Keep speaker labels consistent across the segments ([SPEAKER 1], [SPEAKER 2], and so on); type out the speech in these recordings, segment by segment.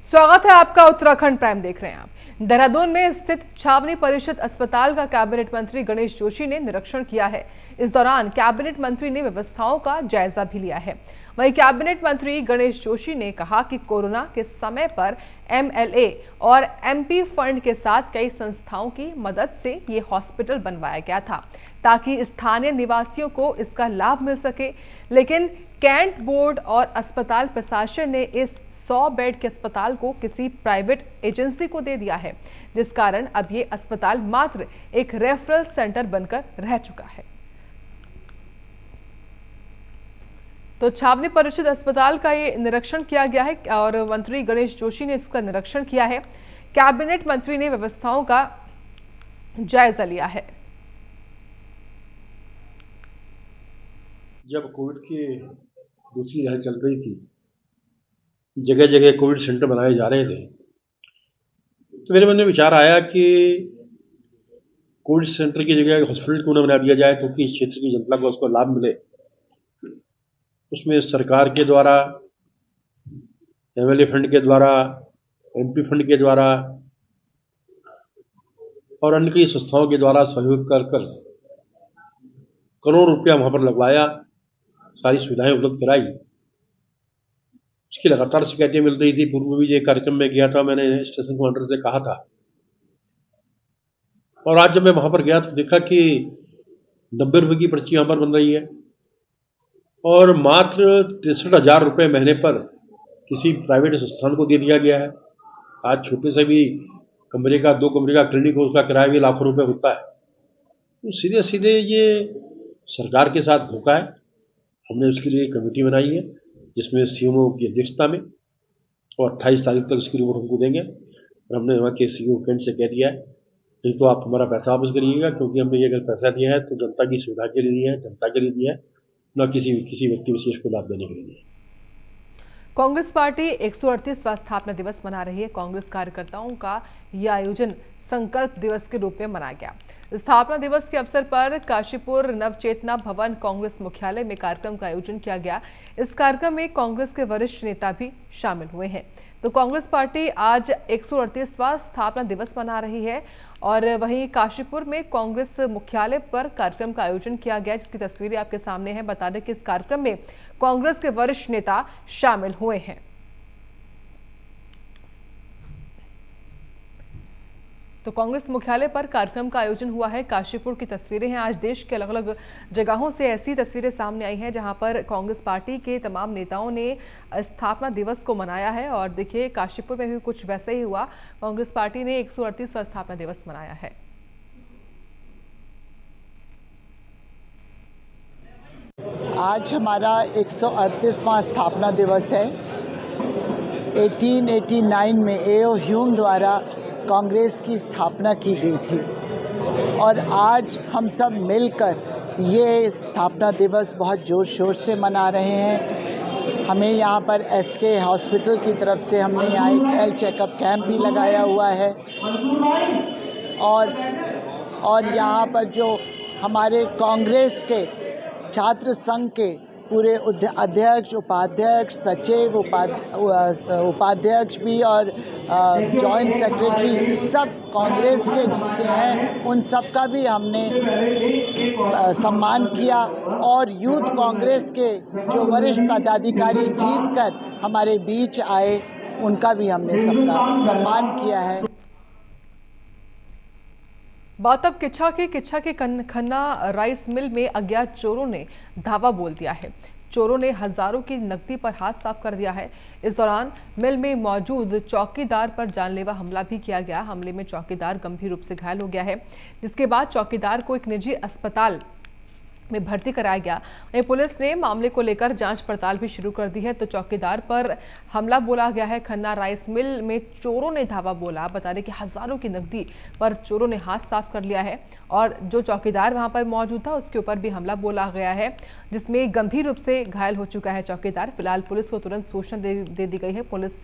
[SPEAKER 1] स्वागत है आपका। उत्तराखंड प्राइम देख रहे हैं आप। देहरादून में स्थित छावनी परिषद अस्पताल का कैबिनेट मंत्री गणेश जोशी ने निरीक्षण किया है। इस दौरान कैबिनेट मंत्री ने व्यवस्थाओं का जायजा भी लिया है। वहीं कैबिनेट मंत्री गणेश जोशी ने कहा कि कोरोना के समय पर एमएलए और एमपी फंड के साथ कई संस्थाओं की मदद से ये हॉस्पिटल बनवाया गया था ताकि स्थानीय निवासियों को इसका लाभ मिल सके, लेकिन कैंट बोर्ड और अस्पताल प्रशासन ने इस 100 बेड के अस्पताल को किसी प्राइवेट एजेंसी को दे दिया है, जिस कारण अब ये अस्पताल मात्र एक रेफरल सेंटर बनकर रह चुका है। तो छावनी परिषद अस्पताल का ये निरीक्षण किया गया है और मंत्री गणेश जोशी ने इसका निरीक्षण किया है। कैबिनेट मंत्री ने व्यवस्थाओं का जायजा लिया है।
[SPEAKER 2] जब कोविड की दूसरी लहर चल रही थी, जगह जगह कोविड सेंटर बनाए जा रहे थे, तो मेरे मन में विचार आया कि कोविड सेंटर की जगह हॉस्पिटल क्यों न बना दिया जाए, क्योंकि इस क्षेत्र की जनता को उसको लाभ मिले। उसमें सरकार के द्वारा, एमएलए फंड के द्वारा, एमपी फंड के द्वारा और अन्य कई संस्थाओं के द्वारा सहयोग कर करोड़ों रुपया वहां पर लगवाया, सारी सुविधाएं उपलब्ध कराई। इसकी लगातार शिकायतें मिल रही थी। पूर्व में भी एक कार्यक्रम में गया था, मैंने स्टेशन कमांडर से कहा था, और आज जब मैं वहां पर गया तो देखा कि 90 रुपए की पर्ची यहां पर बन रही है और मात्र 63,000 रुपये महीने पर किसी प्राइवेट संस्थान को दे दिया गया है। आज छोटे से भी कमरे का, 2 कमरे का क्लिनिक हो, उसका किराया भी लाखों रुपए होता है। तो सीधे सीधे ये सरकार के साथ धोखा है। हमने उसके लिए एक कमेटी बनाई है जिसमें सीएमओ की अध्यक्षता में, और 28 तारीख तक उसकी रिपोर्ट हमको देंगे। और हमने वहाँ के सीईओ कैंट से कह दिया है, नहीं तो आप हमारा पैसा वापस करिएगा, क्योंकि हमने ये अगर पैसा दिया है तो जनता की सुविधा के लिए दिया है, जनता के लिए दिया है, न किसी व्यक्ति विशेष को लाभ देने के लिए।
[SPEAKER 1] कांग्रेस पार्टी 138वां स्थापना दिवस मना रही है। कांग्रेस कार्यकर्ताओं का यह आयोजन संकल्प दिवस के रूप में मनाया गया। स्थापना दिवस के अवसर पर काशीपुर नवचेतना भवन कांग्रेस मुख्यालय में कार्यक्रम का आयोजन किया गया। इस कार्यक्रम में कांग्रेस के वरिष्ठ नेता भी शामिल हुए हैं। तो कांग्रेस पार्टी आज 138वां स्थापना दिवस मना रही है और वहीं काशीपुर में कांग्रेस मुख्यालय पर कार्यक्रम का आयोजन किया गया, जिसकी तस्वीरें आपके सामने हैं। बता दें कि इस कार्यक्रम में कांग्रेस के वरिष्ठ नेता शामिल हुए हैं। तो कांग्रेस मुख्यालय पर कार्यक्रम का आयोजन हुआ है। काशीपुर की तस्वीरें हैं। आज देश के अलग अलग जगहों से ऐसी तस्वीरें सामने आई हैं जहां पर कांग्रेस पार्टी के तमाम नेताओं ने स्थापना दिवस को मनाया है। और देखिए, काशीपुर में भी कुछ वैसे ही हुआ। कांग्रेस पार्टी ने 138वां स्थापना दिवस मनाया है।
[SPEAKER 3] आज हमारा 138वां स्थापना दिवस है। 1889 में ए.ओ. ह्यूम द्वारा कांग्रेस की स्थापना की गई थी और आज हम सब मिलकर ये स्थापना दिवस बहुत ज़ोर शोर से मना रहे हैं। हमें यहाँ पर एसके हॉस्पिटल की तरफ से हमने यहाँ एक हेल्थ चेकअप कैंप भी लगाया हुआ है और यहाँ पर जो हमारे कांग्रेस के छात्र संघ के पूरे अध्यक्ष, उपाध्यक्ष, सचिव, उपाध्यक्ष भी और जॉइंट सेक्रेटरी सब कांग्रेस के जीते हैं, उन सब का भी हमने सम्मान किया। और यूथ कांग्रेस के जो वरिष्ठ पदाधिकारी जीतकर हमारे बीच आए, उनका भी हमने सबका सम्मान किया है।
[SPEAKER 1] बात अब किच्छा के खन्ना राइस मिल में अज्ञात चोरों ने धावा बोल दिया है। चोरों ने हजारों की नकदी पर हाथ साफ कर दिया है। इस दौरान मिल में मौजूद चौकीदार पर जानलेवा हमला भी किया गया। हमले में चौकीदार गंभीर रूप से घायल हो गया है, जिसके बाद चौकीदार को एक निजी अस्पताल में भर्ती कराया गया। वहीं पुलिस ने मामले को लेकर जांच पड़ताल भी शुरू कर दी है। तो चौकीदार पर हमला बोला गया है। खन्ना राइस मिल में चोरों ने धावा बोला। बता दें कि हजारों की नकदी पर चोरों ने हाथ साफ कर लिया है और जो चौकीदार वहां पर मौजूद था उसके ऊपर भी हमला बोला गया है, जिसमें गंभीर रूप से घायल हो चुका है चौकीदार। फिलहाल पुलिस को तुरंत सूचना दे दी गई है। पुलिस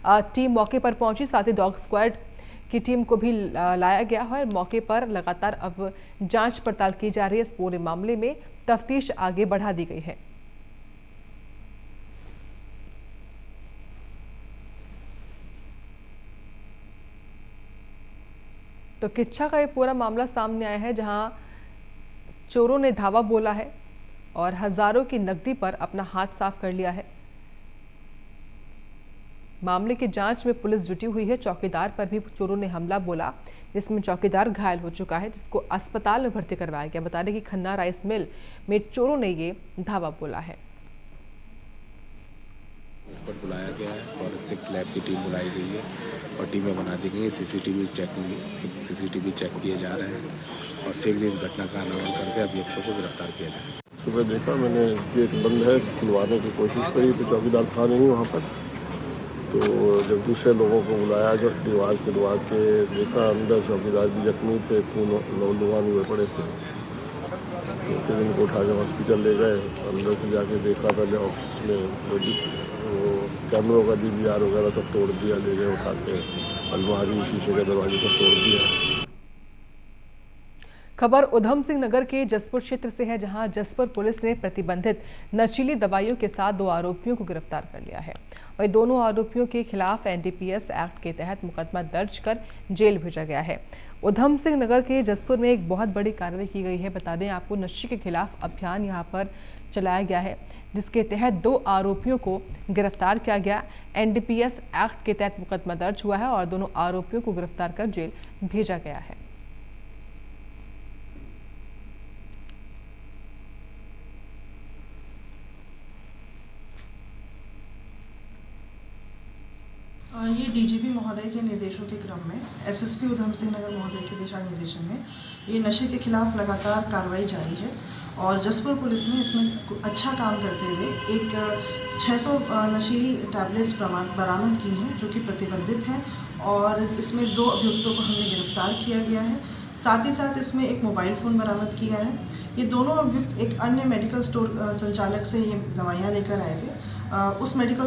[SPEAKER 1] टीम मौके पर पहुंची, साथ ही डॉग स्क्वाड की टीम को भी लाया गया है। मौके पर लगातार अब जांच पड़ताल की जा रही है। इस पूरे मामले में तफ्तीश आगे बढ़ा दी गई है। तो किच्छा का ये पूरा मामला सामने आया है, जहां चोरों ने धावा बोला है और हजारों की नकदी पर अपना हाथ साफ कर लिया है। मामले की जांच में पुलिस जुटी हुई है। चौकीदार पर भी चोरों ने हमला बोला, जिसमें चौकीदार घायल हो चुका है, जिसको अस्पताल में भर्ती करवाया गया। बता दें कि खन्ना राइस मिल में चोरों ने ये धावा बोला है।
[SPEAKER 4] इस पर बुलाया गया है, फॉरेंसिक लैब की टीम बुलाई गई है और टीमें बना दी गई हैं। सीसीटीवी चेक किए जा रहे हैं और शीघ्र इस घटना का अनावरण करके अभियुक्तों को गिरफ्तार किया जाएगा।
[SPEAKER 5] सुबह देखा मैंने गेट बंद है, खुलवाने की कोशिश करी तो चौकीदार था नहीं वहाँ पर। तो जब दूसरे लोगों को बुलाया, जो दीवार के देखा अंदर चौकीदार भी जख्मी थे, खून लुहान हुए पड़े थे। तो फिर इनको उठा के हॉस्पिटल ले गए। अंदर से जाके देखा, पहले ऑफिस में वो कैमरों का DVR वगैरह सब तोड़ दिया, ले गए उठा के, अलमारी शीशे के दरवाजे सब तोड़ दिया।
[SPEAKER 1] खबर उधम सिंह नगर के जसपुर क्षेत्र से है, जहां जसपुर पुलिस ने प्रतिबंधित नशीली दवाइयों के साथ 2 आरोपियों को गिरफ्तार कर लिया है। वही दोनों आरोपियों के खिलाफ NDPS एक्ट के तहत मुकदमा दर्ज कर जेल भेजा गया है। उधम सिंह नगर के जसपुर में एक बहुत बड़ी कार्रवाई की गई है। बता दें आपको, नशे के खिलाफ अभियान यहां पर चलाया गया है, जिसके तहत 2 आरोपियों को गिरफ्तार किया गया। NDPS एक्ट के तहत मुकदमा दर्ज हुआ है और दोनों आरोपियों को गिरफ्तार कर जेल भेजा गया है।
[SPEAKER 6] ये DGP महोदय के निर्देशों के क्रम में SSP उधम सिंह नगर महोदय के दिशा निर्देशन में ये नशे के खिलाफ लगातार कार्रवाई जारी है और जसपुर पुलिस ने इसमें अच्छा काम करते हुए एक 600 नशीली टैबलेट्स बरामद की हैं, जो कि प्रतिबंधित हैं और इसमें 2 अभियुक्तों को हमने गिरफ्तार किया गया है। साथ ही साथ इसमें एक मोबाइल फ़ोन बरामद किया है। ये दोनों अभियुक्त एक अन्य मेडिकल स्टोर संचालक से ये दवाइयाँ लेकर आए थे। उस मेडिकल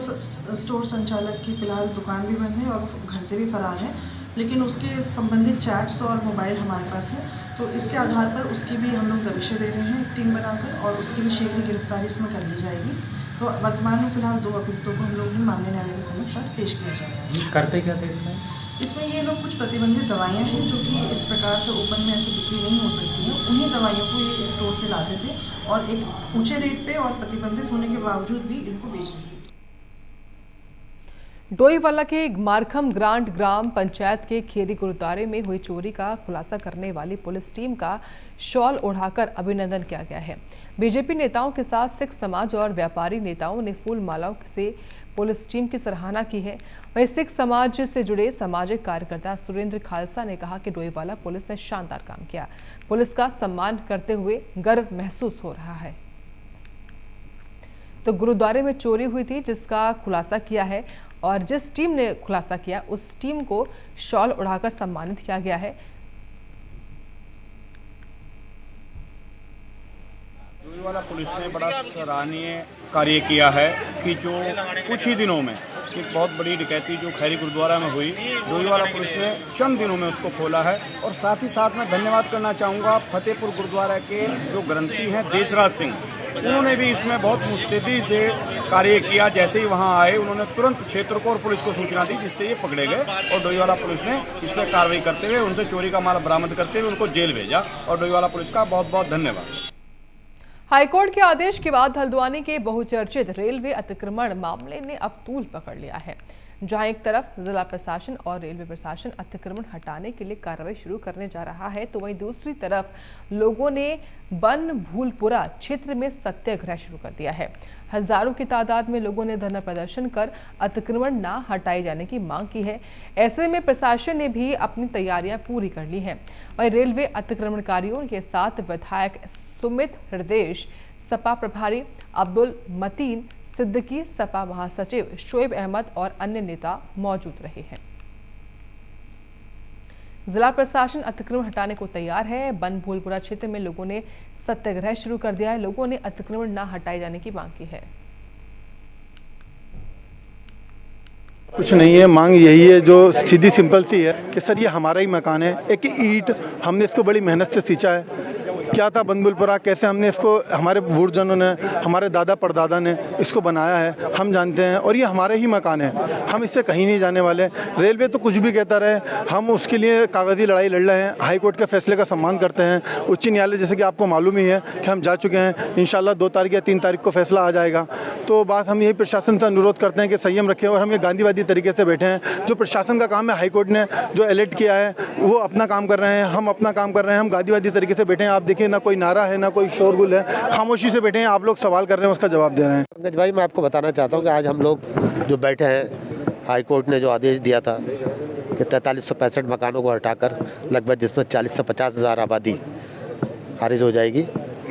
[SPEAKER 6] स्टोर संचालक की फ़िलहाल दुकान भी बंद है और घर से भी फरार है, लेकिन उसके संबंधित चैट्स और मोबाइल हमारे पास है, तो इसके आधार पर उसकी भी हम लोग दबिशें दे रहे हैं टीम बनाकर और उसकी भी शीघ्र गिरफ्तारी इसमें कर ली जाएगी। तो वर्तमान में फिलहाल 2 अभियुक्तों को हम लोग मामले न्यायालय के समक्ष पेश किया जाएगा।
[SPEAKER 7] करते क्या थे
[SPEAKER 6] इसमें ये लोग कुछ प्रतिबंधित दवाइयाँ हैं, जो कि इस प्रकार से ओपन में ऐसी बिक्री नहीं हो सकती हैं, उन्हीं दवाइयों को ये स्टोर से लाते थे और एक ऊंचे रेट पे और प्रतिबंधित होने के बावजूद भी इनको बेच रहे थे।
[SPEAKER 1] डोईवाला के मारखम ग्रांट ग्राम पंचायत के खेरी गुरुद्वारे में हुई चोरी का खुलासा करने वाली पुलिस टीम का शॉल उड़ाकर अभिनंदन किया गया है। बीजेपी नेताओं के साथ सिख समाज और व्यापारी नेताओं ने फूल मालाओं से पुलिस टीम की सराहना की है। वहीं सिख समाज से जुड़े सामाजिक कार्यकर्ता सुरेंद्र खालसा ने कहा कि डोईवाला पुलिस ने शानदार काम किया, पुलिस का सम्मान करते हुए गर्व महसूस हो रहा है। तो गुरुद्वारे में चोरी हुई थी, जिसका खुलासा किया है और जिस टीम ने खुलासा किया उस टीम को शॉल उड़ाकर सम्मानित किया गया है।
[SPEAKER 8] डोईवाला पुलिस ने बड़ा सराहनीय कार्य किया है कि जो कुछ ही दिनों में एक बहुत बड़ी डकैती जो खैरी गुरुद्वारा में हुई, डोईवाला पुलिस ने चंद दिनों में उसको खोला है। और साथ ही साथ मैं धन्यवाद करना चाहूँगा फतेहपुर गुरुद्वारा के जो ग्रंथी हैं देशराज सिंह, उन्होंने भी इसमें बहुत मुस्तैदी से कार्य किया। जैसे ही वहां आए उन्होंने तुरंत क्षेत्र को और पुलिस को सूचना दी, जिससे ये पकड़े गए और डोईवाला पुलिस ने इस पर कार्रवाई करते हुए उनसे चोरी का माल बरामद करते हुए उनको जेल भेजा और डोईवाला पुलिस का बहुत बहुत धन्यवाद।
[SPEAKER 1] हाईकोर्ट के आदेश के बाद हल्द्वानी के बहुचर्चित रेलवे अतिक्रमण मामले ने अब तूल पकड़ लिया है, जहां एक तरफ जिला प्रशासन और रेलवे प्रशासन अतिक्रमण हटाने के लिए कार्रवाई शुरू करने जा रहा है, तो वहीं दूसरी तरफ लोगों ने बन भूलपुरा क्षेत्र में सत्याग्रह शुरू कर दिया है। हजारों की तादाद में लोगों ने धरना प्रदर्शन कर अतिक्रमण न हटाए जाने की मांग की है। ऐसे में प्रशासन ने भी अपनी तैयारियां पूरी कर ली हैं। वहीं रेलवे अतिक्रमणकारियों के साथ विधायक सुमित हृदय, सपा प्रभारी अब्दुल मतीन सिद्दीकी, सपा महासचिव शोएब अहमद और अन्य नेता मौजूद रहे हैं। जिला प्रशासन अतिक्रमण हटाने को तैयार है। बन भूलपुरा क्षेत्र में लोगों ने सत्याग्रह शुरू कर दिया है। लोगों ने अतिक्रमण न हटाए जाने की मांग की है।
[SPEAKER 9] कुछ नहीं है, मांग यही है जो सीधी सिंपल सी है कि सर ये हमारा ही मकान है, एक ईंट हमने इसको बड़ी मेहनत से सींचा है, क्या था बंदुलपुरा, कैसे हमने इसको, हमारे बुजुर्गों ने, हमारे दादा परदादा ने इसको बनाया है, हम जानते हैं। और ये हमारे ही मकान है, हम इससे कहीं नहीं जाने वाले। रेलवे तो कुछ भी कहता रहे, हम उसके लिए कागजी लड़ाई लड़ रहे हैं। हाई कोर्ट के फैसले का सम्मान करते हैं। उच्च न्यायालय, जैसे कि आपको मालूम ही है कि हम जा चुके हैं, इंशाल्लाह 2 तारीख या 3 तारीख को फैसला आ जाएगा। तो बात हम यही प्रशासन से अनुरोध करते हैं कि संयम रखें। और हम ये गांधीवादी तरीके से बैठे हैं। जो प्रशासन का काम है, हाई कोर्ट ने जो अलर्ट किया है वो अपना काम कर रहे हैं, हम अपना काम कर रहे हैं। हम गांधीवादी तरीके से बैठे हैं। आप देखिए, ना कोई नारा है, ना कोई शोरगुल है, खामोशी से बैठे हैं। आप लोग सवाल कर रहे हैं, उसका जवाब दे रहे हैं।
[SPEAKER 7] पंकज भाई, मैं आपको बताना चाहता हूँ कि आज हम लोग जो बैठे हैं, हाई कोर्ट ने जो आदेश दिया था कि 4365 मकानों को हटाकर लगभग जिसमें 40 से 50 हज़ार आबादी खारिज हो जाएगी।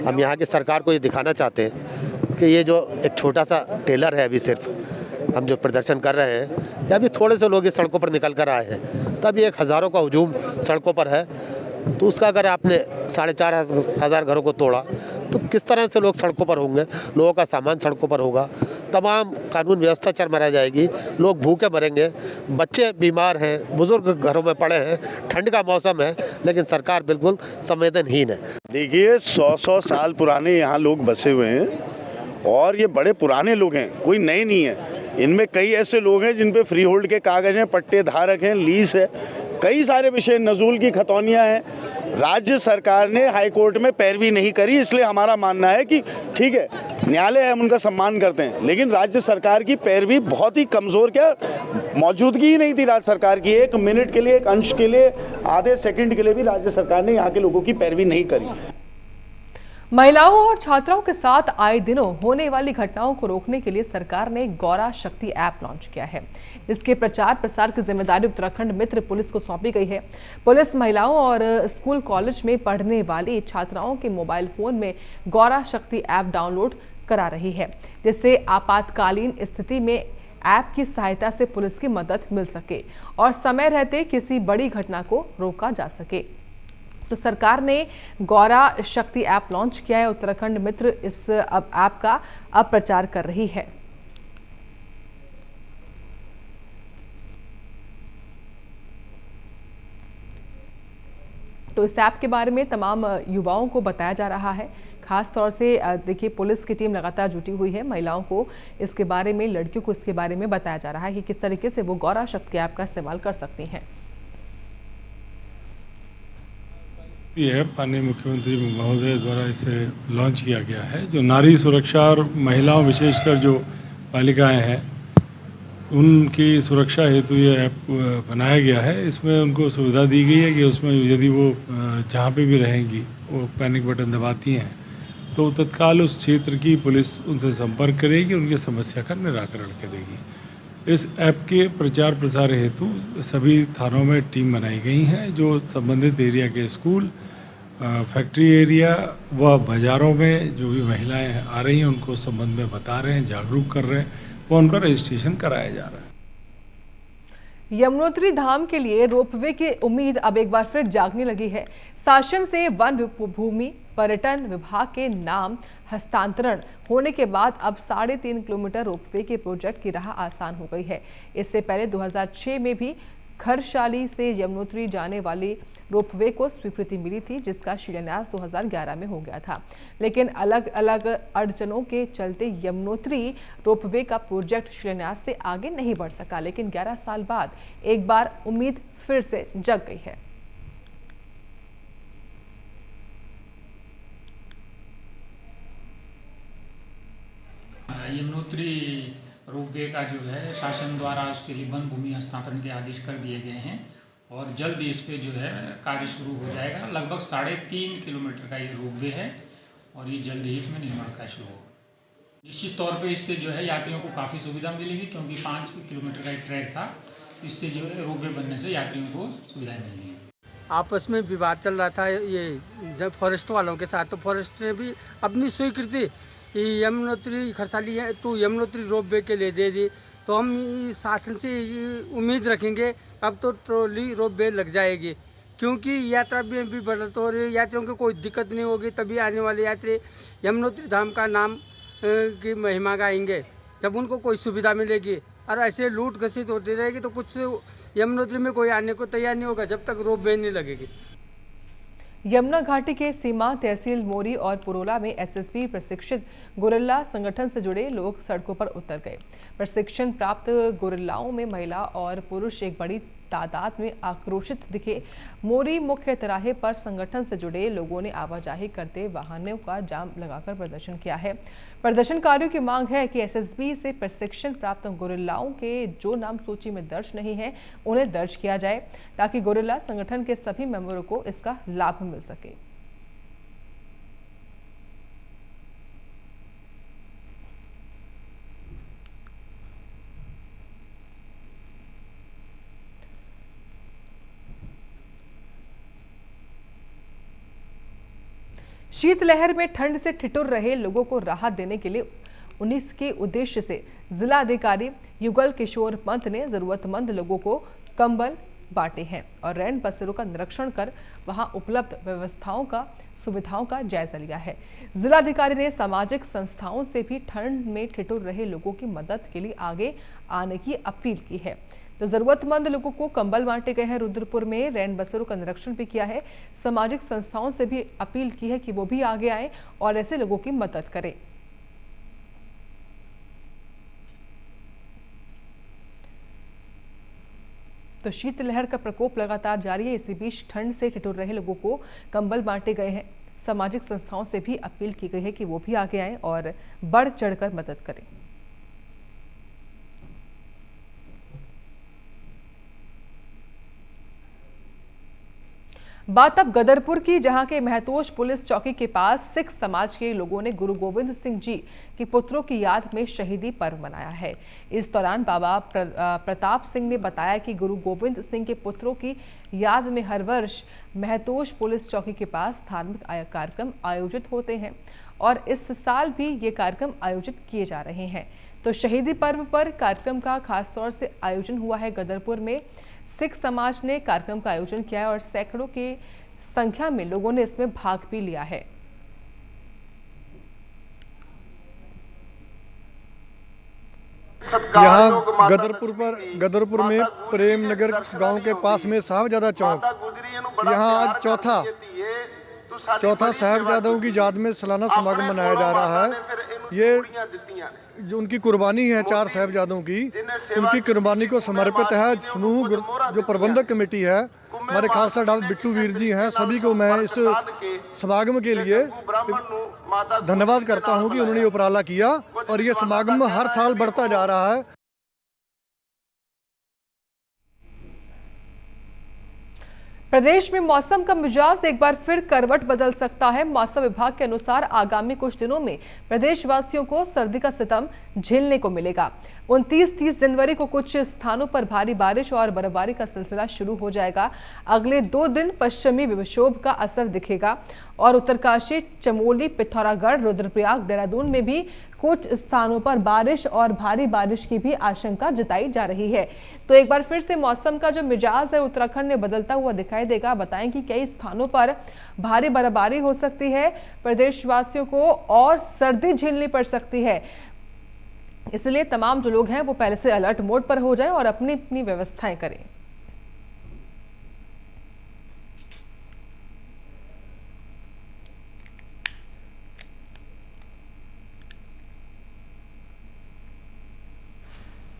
[SPEAKER 7] हम यहाँ की सरकार को ये दिखाना चाहते हैं कि ये जो एक छोटा सा टेलर है, अभी सिर्फ हम जो प्रदर्शन कर रहे हैं, या अभी थोड़े से लोग इस सड़कों पर निकल कर आए हैं, तब ये एक हज़ारों का हुजूम सड़कों पर है। तो उसका अगर आपने 4,500 घरों को तोड़ा तो किस तरह से लोग सड़कों पर होंगे, लोगों का सामान सड़कों पर होगा, तमाम कानून व्यवस्था चरमरा जाएगी, लोग भूखे मरेंगे, बच्चे बीमार हैं, बुजुर्ग घरों में पड़े हैं, ठंड का मौसम है, लेकिन सरकार बिल्कुल संवेदनहीन है।
[SPEAKER 10] देखिए, 100 साल पुराने यहाँ लोग बसे हुए हैं और ये बड़े पुराने लोग हैं, कोई नए नहीं है। इनमें कई ऐसे लोग हैं जिन पे फ्री होल्ड के कागज हैं, पट्टे धारक हैं, लीज है, कई सारे विषय, नजूल की खतौनियाँ हैं। राज्य सरकार ने हाई कोर्ट में पैरवी नहीं करी, इसलिए हमारा मानना है कि ठीक है, न्यायालय है, हम उनका सम्मान करते हैं, लेकिन राज्य सरकार की पैरवी बहुत ही कमज़ोर, क्या मौजूदगी ही नहीं थी राज्य सरकार की। 1 मिनट के लिए, 1 अंश के लिए, आधे सेकंड के लिए भी राज्य सरकार ने यहाँ के लोगों की पैरवी नहीं करी।
[SPEAKER 1] महिलाओं और छात्राओं के साथ आए दिनों होने वाली घटनाओं को रोकने के लिए सरकार ने गौरा शक्ति ऐप लॉन्च किया है। इसके प्रचार प्रसार की जिम्मेदारी उत्तराखंड मित्र पुलिस को सौंपी गई है। पुलिस महिलाओं और स्कूल कॉलेज में पढ़ने वाली छात्राओं के मोबाइल फोन में गौरा शक्ति ऐप डाउनलोड करा रही है, जिससे आपातकालीन स्थिति में ऐप की सहायता से पुलिस की मदद मिल सके और समय रहते किसी बड़ी घटना को रोका जा सके। तो सरकार ने गौरा शक्ति ऐप लॉन्च किया है। उत्तराखंड मित्र इस ऐप का अब प्रचार कर रही है। तो इस ऐप के बारे में तमाम युवाओं को बताया जा रहा है। खास तौर से देखिए, पुलिस की टीम लगातार जुटी हुई है। महिलाओं को इसके बारे में, लड़कियों को इसके बारे में बताया जा रहा है कि किस तरीके से वो गौरा शक्ति ऐप का इस्तेमाल कर सकती हैं।
[SPEAKER 11] ये है माननीय मुख्यमंत्री महोदय द्वारा इसे लॉन्च किया गया है। जो नारी सुरक्षा और महिलाओं, विशेषकर जो बालिकाएं हैं, उनकी सुरक्षा हेतु ये ऐप बनाया गया है। इसमें उनको सुविधा दी गई है कि उसमें यदि वो जहाँ पे भी रहेंगी, वो पैनिक बटन दबाती हैं तो तत्काल उस क्षेत्र की पुलिस उनसे संपर्क करेगी, उनकी समस्या का निराकरण करेगी। इस ऐप के प्रचार प्रसार हेतु सभी थानों में टीम बनाई गई हैं, जो संबंधित एरिया के स्कूल, फैक्ट्री एरिया व बाज़ारों में जो भी महिलाएं आ रही हैं उनको संबंध में बता रहे हैं, जागरूक कर रहे हैं, वो उनका रजिस्ट्रेशन कराया जा रहा है।
[SPEAKER 1] यमुनोत्री धाम के लिए रोपवे की उम्मीद अब एक बार फिर जागने लगी है। शासन से वन भूमि पर्यटन विभाग के नाम हस्तांतरण होने के बाद अब 3.5 किलोमीटर रोपवे के प्रोजेक्ट की राह आसान हो गई है। इससे पहले 2006 में भी खरशाली से यमुनोत्री जाने वाली रोपवे को स्वीकृति मिली थी, जिसका शिलान्यास 2011 में हो गया था। लेकिन अलग अलग अड़चनों के चलते यमुनोत्री रोपवे का प्रोजेक्ट शिलान्यास से आगे नहीं बढ़ सका। लेकिन 11 साल बाद एक बार उम्मीद फिर से जग गई है।
[SPEAKER 12] यमुनोत्री रोपवे का जो है शासन द्वारा उसके लिए वन भूमि हस्तांतरण के आदेश कर दिए गए हैं और जल्द इस पे जो है कार्य शुरू हो जाएगा। लगभग 3.5 किलोमीटर का ये रोपवे है और ये जल्द ही इसमें निर्माण कार्य शुरू होगा। निश्चित तौर पे इससे जो है यात्रियों को काफ़ी सुविधा मिलेगी, क्योंकि 5 किलोमीटर का एक ट्रैक था। इससे जो है रोपवे बनने से यात्रियों को सुविधाएं मिलेंगी।
[SPEAKER 13] आपस में विवाद चल रहा था ये जब फॉरेस्ट वालों के साथ, तो फॉरेस्ट ने भी अपनी स्वीकृति यमुनोत्री खरसाली है तो यमुनोत्री रोपवे के लिए दे दी। तो हम शासन से उम्मीद रखेंगे अब तो ट्रॉली रोपवे लग जाएगी, क्योंकि यात्रा में भी बढ़त हो रही है, यात्रियों को कोई दिक्कत नहीं होगी। तभी आने वाले यात्री यमुनोत्री धाम का नाम की महिमा गाएंगे जब उनको कोई सुविधा मिलेगी। और ऐसे लूट घसीट होती रहेगी तो कुछ यमुनोत्री में कोई आने को तैयार नहीं होगा जब तक रोपवे नहीं लगेगी।
[SPEAKER 1] यमुना घाटी के सीमा तहसील मोरी और पुरोला में एसएसबी प्रशिक्षित गुरिल्ला संगठन से जुड़े लोग सड़कों पर उतर गए। प्रशिक्षण प्राप्त गुरिल्लाओं में महिला और पुरुष एक बड़ी तादाद में आक्रोशित दिखे। मोरी मुख्य तिराहे पर संगठन से जुड़े लोगों ने आवाजाही करते वाहनों का जाम लगाकर प्रदर्शन किया है। प्रदर्शनकारियों की मांग है कि एसएसबी से प्रशिक्षण प्राप्त गुरिल्लाओं के जो नाम सूची में दर्ज नहीं है उन्हें दर्ज किया जाए, ताकि गुरिल्ला संगठन के सभी मेंबरों को इसका लाभ मिल सके। शीतलहर में ठंड से ठिठुर रहे लोगों को राहत देने के लिए 19 के उद्देश्य से जिला अधिकारी युगल किशोर पंत ने जरूरतमंद लोगों को कंबल बांटे हैं और रैन बसेरों का निरीक्षण कर वहां उपलब्ध सुविधाओं का जायजा लिया है। जिला अधिकारी ने सामाजिक संस्थाओं से भी ठंड में ठिठुर रहे लोगों की मदद के लिए आगे आने की अपील की है। तो जरूरतमंद लोगों को कंबल बांटे गए हैं। रुद्रपुर में रैन बसेरों का निरीक्षण भी किया है। सामाजिक संस्थाओं से भी अपील की है कि वो भी आगे आए और ऐसे लोगों की मदद करें। तो शीतलहर का प्रकोप लगातार जारी है। इसी बीच ठंड से ठिठुर रहे लोगों को कंबल बांटे गए हैं। सामाजिक संस्थाओं से भी अपील की गई है कि वो भी आगे आए और बढ़ चढ़कर मदद करें। बात अब गदरपुर की, जहां के महतोश पुलिस चौकी के पास सिख समाज के लोगों ने गुरु गोविंद सिंह जी के पुत्रों की याद में शहीदी पर्व मनाया है। इस दौरान बाबा प्रताप सिंह ने बताया कि गुरु गोविंद सिंह के पुत्रों की याद में हर वर्ष महतोश पुलिस चौकी के पास धार्मिक कार्यक्रम आयोजित होते हैं और इस साल भी ये कार्यक्रम आयोजित किए जा रहे हैं। तो शहीदी पर्व पर कार्यक्रम का खासतौर से आयोजन हुआ है। गदरपुर में सिख समाज ने कार्यक्रम का आयोजन किया है और सैकड़ों की संख्या में लोगों ने इसमें भाग भी लिया है।
[SPEAKER 14] यहाँ गदरपुर में प्रेम नगर गांव के पास में साहबजादा चौक, यहाँ आज चौथा साहबजादों की याद में सालाना समागम मनाया जा रहा है। ये जो उनकी कुर्बानी है 4 साहबजादों की, उनकी कुर्बानी को समर्पित है। समूह जो प्रबंधक कमेटी है, हमारे खालसा डॉक्टर बिट्टू वीर जी हैं, सभी को मैं इस समागम के लिए धन्यवाद करता हूं कि उन्होंने ये उपराला किया और ये समागम हर साल बढ़ता जा रहा है।
[SPEAKER 1] प्रदेश में मौसम का मिजाज एक बार फिर करवट बदल सकता है। मौसम विभाग के अनुसार आगामी कुछ दिनों में प्रदेशवासियों को सर्दी का सितम झेलने को मिलेगा। 29-30 जनवरी को कुछ स्थानों पर भारी बारिश और बर्फबारी का सिलसिला शुरू हो जाएगा। अगले 2 दिन पश्चिमी विक्षोभ का असर दिखेगा और उत्तरकाशी, चमोली, पिथौरागढ़, रुद्रप्रयाग, देहरादून में भी कुछ स्थानों पर बारिश और भारी बारिश की भी आशंका जताई जा रही है। तो एक बार फिर से मौसम का जो मिजाज है उत्तराखंड में बदलता हुआ दिखाई देगा। बताएं कि कई स्थानों पर भारी बर्फबारी हो सकती है। प्रदेशवासियों को और सर्दी झेलनी पड़ सकती है, इसलिए तमाम जो लोग हैं वो पहले से अलर्ट मोड पर हो जाएं और अपनी अपनी व्यवस्थाएं करें।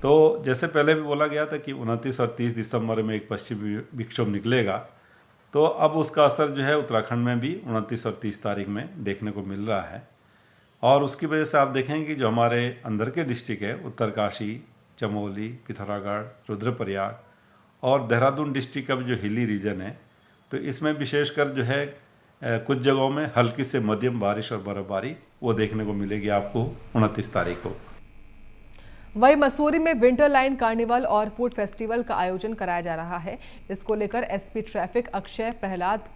[SPEAKER 15] तो जैसे पहले भी बोला गया था कि 29 और 30 दिसंबर में एक पश्चिमी विक्षोभ निकलेगा, तो अब उसका असर जो है उत्तराखंड में भी 29 और 30 तारीख में देखने को मिल रहा है। और उसकी वजह से आप देखेंगे कि जो हमारे अंदर के डिस्ट्रिक्ट है, उत्तरकाशी, चमोली, पिथौरागढ़, रुद्रप्रयाग और देहरादून डिस्ट्रिक्ट का जो हिली रीजन है, तो इसमें विशेषकर जो है कुछ जगहों में हल्की से मध्यम बारिश और बर्फबारी वो देखने को मिलेगी आपको 29 तारीख को।
[SPEAKER 1] वहीं मसूरी में विंटर लाइन कार्निवल और फूड फेस्टिवल का आयोजन कराया जा रहा है। इसको लेकर एसपी ट्रैफिक अक्षय प्रहलाद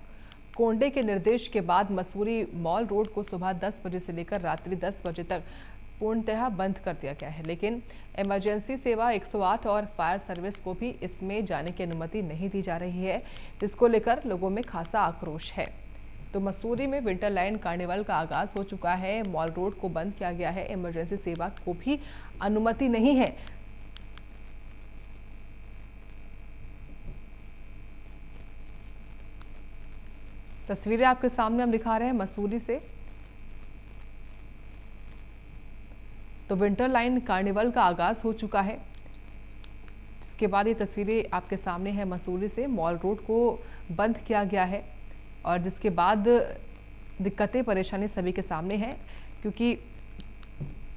[SPEAKER 1] कोंडे के निर्देश के बाद मसूरी मॉल रोड को सुबह 10 बजे से लेकर रात्रि 10 बजे तक पूर्णतः बंद कर दिया गया है, लेकिन इमरजेंसी सेवा 108 और फायर सर्विस को भी इसमें जाने की अनुमति नहीं दी जा रही है, जिसको लेकर लोगों में खासा आक्रोश है। तो मसूरी में विंटर लाइन कार्निवल का आगाज हो चुका है। मॉल रोड को बंद किया गया है, इमरजेंसी सेवा को भी अनुमति नहीं है। तस्वीरें आपके सामने हम दिखा रहे हैं मसूरी से। तो विंटर लाइन कार्निवल का आगाज हो चुका है। इसके बाद ये तस्वीरें आपके सामने हैं मसूरी से। मॉल रोड को बंद किया गया है और जिसके बाद दिक्कतें परेशानी सभी के सामने हैं, क्योंकि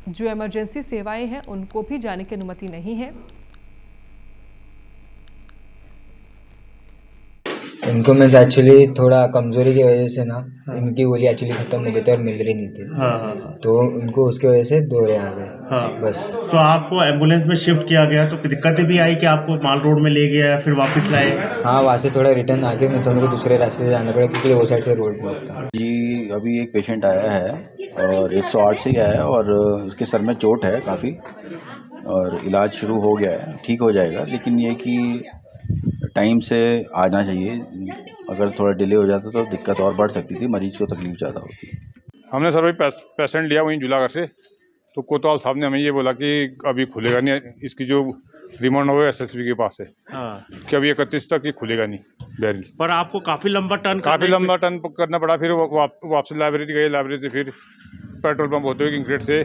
[SPEAKER 1] जो इमरजेंसी सेवाएं हैं उनको भी जाने की अनुमति नहीं है।
[SPEAKER 16] इनको मैं एक्चुअली थोड़ा कमजोरी की वजह से ना इनकी गोली एक्चुअली खत्म हो गई थी और मिल रही नहीं थी। तो उनको उसकी वजह से दौरे आ गए। बस
[SPEAKER 17] तो आपको एम्बुलेंस में शिफ्ट किया गया तो दिक्कतें भी आई कि आपको माल रोड में ले गया फिर वापस लाए?
[SPEAKER 16] हाँ, वहाँ से थोड़ा रिटर्न आके मैं समझ को दूसरे रास्ते से जाना पड़ा क्योंकि वो साइड से रोड ब्लॉक था।
[SPEAKER 18] जी, अभी एक पेशेंट आया है और 108 से आया है और उसके सर में चोट है काफ़ी और इलाज शुरू हो गया है, ठीक हो जाएगा। लेकिन ये कि टाइम से आना चाहिए, अगर थोड़ा डिले हो जाता तो दिक्कत और बढ़ सकती थी, मरीज को तकलीफ ज़्यादा होती।
[SPEAKER 19] हमने सर भाई पेशेंट लिया वहीं जुलागर से, तो कोतवाल साहब ने हमें ये बोला कि अभी खुलेगा नहीं, इसकी जो रिमांड हो एसएसपी के पास है कि अभी 31 तक ये खुलेगा नहीं बैरल।
[SPEAKER 17] पर आपको काफ़ी लंबा टर्न
[SPEAKER 19] करना पड़ा। फिर वापस लाइब्रेरी गए, लाइब्रेरी से फिर पेट्रोल पंप होते हुए किंगक्रेट से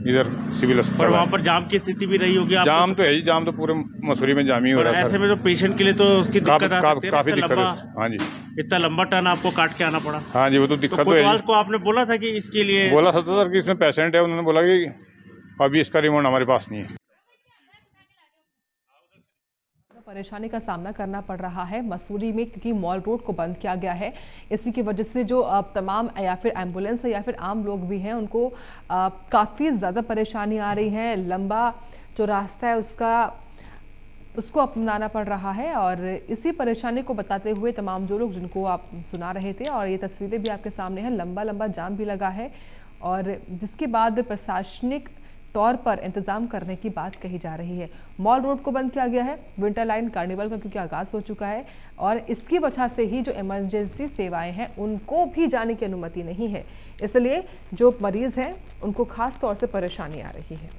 [SPEAKER 19] इधर सिविल अस्पताल।
[SPEAKER 17] पर वहाँ पर जाम की स्थिति भी रही होगी?
[SPEAKER 19] जाम तो है ही, जाम तो पूरे मसूरी में जाम ही हो रहा है।
[SPEAKER 17] ऐसे में तो पेशेंट के लिए तो उसकी दिक्कत आ सकती है,
[SPEAKER 19] काफी दिक्कत है। हाँ जी,
[SPEAKER 17] इतना लंबा टर्न आपको काट के आना पड़ा।
[SPEAKER 19] हाँ जी, वो तो दिक्कत तो है।
[SPEAKER 17] को आपने बोला था कि इसके लिए
[SPEAKER 19] बोला था सर कि इसमें पेशेंट है, उन्होंने बोला कि अभी इसका रिमांड हमारे पास नहीं है।
[SPEAKER 1] परेशानी का सामना करना पड़ रहा है मसूरी में, क्योंकि मॉल रोड को बंद किया गया है। इसी की वजह से जो तमाम या फिर एम्बुलेंस है या फिर आम लोग भी हैं उनको काफ़ी ज़्यादा परेशानी आ रही है। लंबा जो रास्ता है उसको अपनाना पड़ रहा है और इसी परेशानी को बताते हुए तमाम जो लोग जिनको आप सुना रहे थे, और ये तस्वीरें भी आपके सामने हैं, लंबा लंबा जाम भी लगा है और जिसके बाद प्रशासनिक तौर पर इंतजाम करने की बात कही जा रही है। मॉल रोड को बंद किया गया है विंटर लाइन कार्निवल का, क्योंकि आगाज हो चुका है और इसकी वजह से ही जो इमरजेंसी सेवाएं हैं उनको भी जाने की अनुमति नहीं है। इसलिए जो मरीज हैं उनको खास तौर से परेशानी आ रही है।